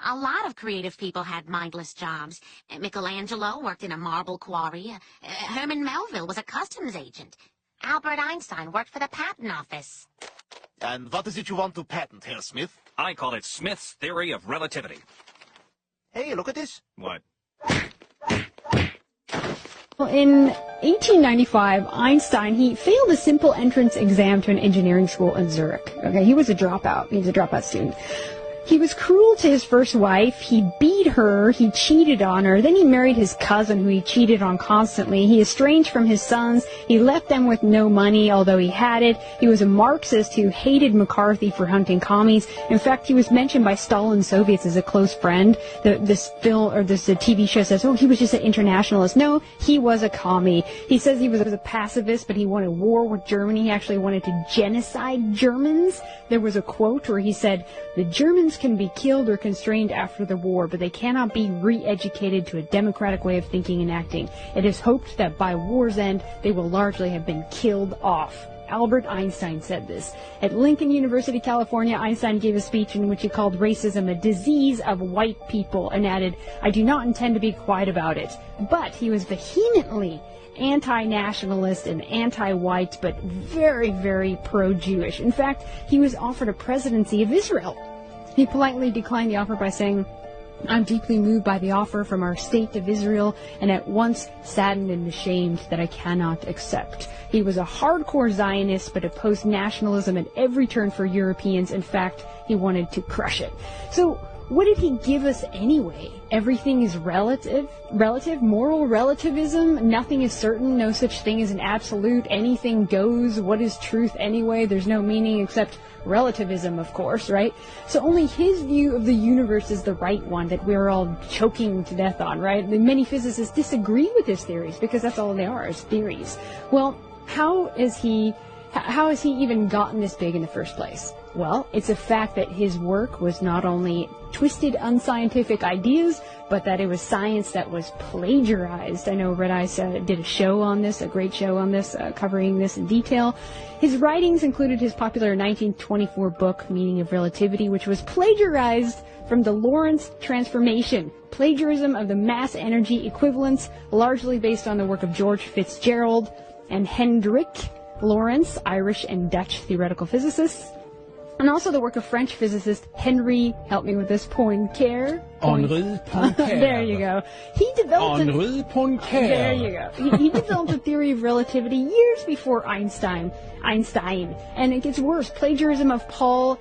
a lot of creative people had mindless jobs. Michelangelo worked in a marble quarry. Herman Melville was a customs agent. Albert Einstein worked for the patent office. And what is it you want to patent, Herr Smith? I call it Smith's theory of relativity. Hey, look at this. What? Well, in 1895, Einstein, he failed a simple entrance exam to an engineering school in Zurich. Okay, he was a dropout. He was a dropout student. He was cruel to his first wife. He beat her. He cheated on her. Then he married his cousin, who he cheated on constantly. He estranged from his sons. He left them with no money, although he had it. He was a Marxist who hated McCarthy for hunting commies. In fact, he was mentioned by Stalin's Soviets as a close friend. This TV show says, oh, he was just an internationalist. No, he was a commie. He says he was a pacifist, but he wanted war with Germany. He actually wanted to genocide Germans. There was a quote where he said, the Germans can be killed or constrained after the war, but they cannot be re-educated to a democratic way of thinking and acting. It is hoped that by war's end, they will largely have been killed off. Albert Einstein said this. At Lincoln University, California, Einstein gave a speech in which he called racism a disease of white people and added, I do not intend to be quiet about it. But he was vehemently anti-nationalist and anti-white, but very, very pro-Jewish. In fact, he was offered a presidency of Israel. He politely declined the offer by saying, I'm deeply moved by the offer from our state of Israel and at once saddened and ashamed that I cannot accept. He was a hardcore Zionist but opposed nationalism at every turn for Europeans. In fact, he wanted to crush it. So what did he give us anyway? Everything is relative, moral relativism, nothing is certain, no such thing as an absolute, anything goes, what is truth anyway, there's no meaning except relativism, of course, right? So only his view of the universe is the right one that we're all choking to death on, right? Many physicists disagree with his theories because that's all they are, is theories. Well, how has he even gotten this big in the first place? Well, it's a fact that his work was not only twisted, unscientific ideas, but that it was science that was plagiarized. I know Red Eyes did a show on this, a great show on this, covering this in detail. His writings included his popular 1924 book, Meaning of Relativity, which was plagiarized from the Lorentz transformation, plagiarism of the mass energy equivalence, largely based on the work of George Fitzgerald and Hendrik Lorentz, Irish and Dutch theoretical physicists, and also the work of French physicist Henri, help me with this, Poincaré. Henri Poincaré. There you go. He developed Henri Poincaré. There you go. He developed a theory of relativity years before Einstein. And it gets worse. Plagiarism of Paul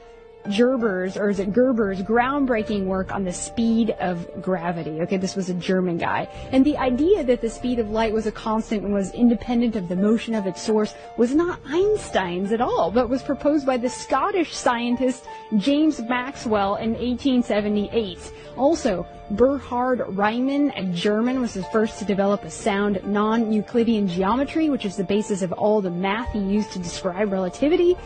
Gerber's groundbreaking work on the speed of gravity. Okay, this was a German guy. And the idea that the speed of light was a constant and was independent of the motion of its source was not Einstein's at all, but was proposed by the Scottish scientist James Maxwell in 1878. Also, Bernhard Riemann, a German, was the first to develop a sound non-Euclidean geometry, which is the basis of all the math he used to describe relativity.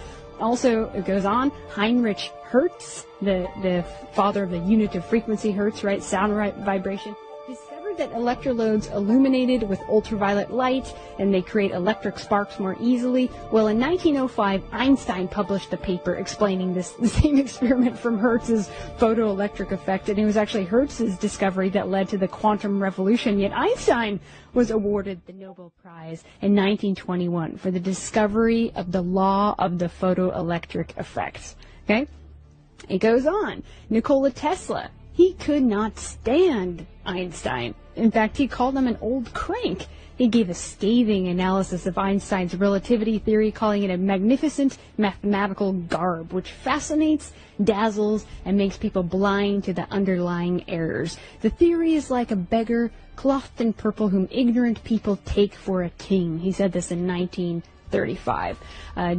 Also, it goes on, Heinrich Hertz, the father of the unit of frequency Hertz, right, sound vibration, discovered that electrodes illuminated with ultraviolet light and they create electric sparks more easily. Well, in 1905, Einstein published a paper explaining the same experiment from Hertz's photoelectric effect, and it was actually Hertz's discovery that led to the quantum revolution, yet Einstein was awarded the Nobel Prize in 1921 for the discovery of the law of the photoelectric effect. Okay? It goes on. Nikola Tesla, he could not stand Einstein. In fact, he called him an old crank. He gave a scathing analysis of Einstein's relativity theory, calling it a magnificent mathematical garb, which fascinates, dazzles, and makes people blind to the underlying errors. The theory is like a beggar clothed in purple whom ignorant people take for a king. He said this in 1935.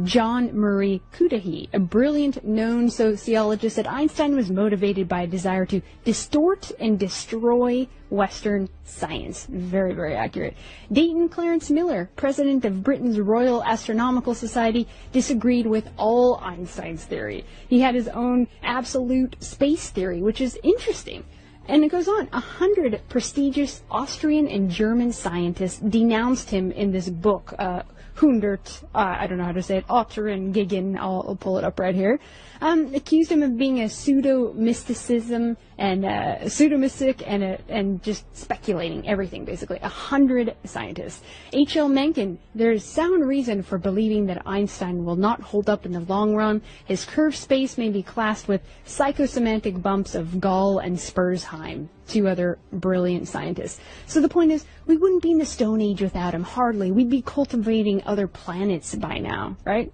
John Murray Cudahy, a brilliant known sociologist, said Einstein was motivated by a desire to distort and destroy Western science. Very, very accurate. Dayton Clarence Miller, president of Britain's Royal Astronomical Society, disagreed with all Einstein's theory. He had his own absolute space theory, which is interesting. And it goes on. 100 prestigious Austrian and German scientists denounced him in this book, 100, I don't know how to say it, Otteringiggen, I'll pull it up right here, accused him of being a pseudo-mysticism and pseudomistic and just speculating everything, basically. 100 scientists. H.L. Mencken, there's sound reason for believing that Einstein will not hold up in the long run. His curved space may be classed with psychosemantic bumps of Gall and Spurzheim, two other brilliant scientists. So the point is, we wouldn't be in the Stone Age without him, hardly. We'd be cultivating other planets by now, right?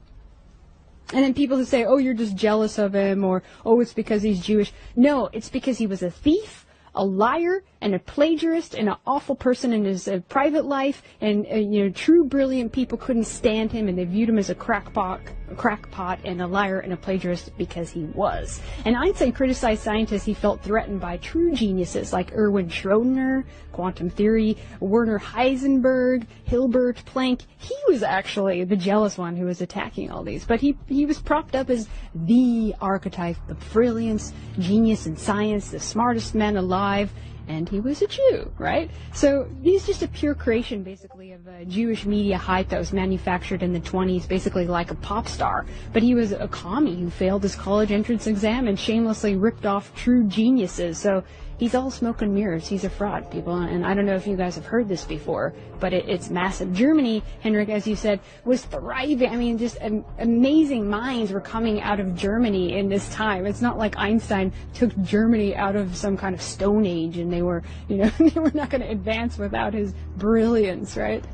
And then people who say, oh, you're just jealous of him, or, oh, it's because he's Jewish. No, it's because he was a thief, a liar, and a plagiarist, and an awful person in his private life, and, true brilliant people couldn't stand him, and they viewed him as a crackpot, and a liar, and a plagiarist because he was. And Einstein criticized scientists he felt threatened by true geniuses like Erwin Schrödinger, quantum theory, Werner Heisenberg, Hilbert, Planck. He was actually the jealous one who was attacking all these, but he was propped up as the archetype of brilliance, genius in science, the smartest man alive, and he was a Jew, right? So he's just a pure creation, basically, of Jewish media hype that was manufactured in the 20s, basically like a pop star. But he was a commie who failed his college entrance exam and shamelessly ripped off true geniuses. So he's all smoke and mirrors. He's a fraud, people. And I don't know if you guys have heard this before, but it's massive. Germany, Henrik, as you said, was thriving. I mean, just amazing minds were coming out of Germany in this time. It's not like Einstein took Germany out of some kind of Stone Age and they were, they were not going to advance without his brilliance, right?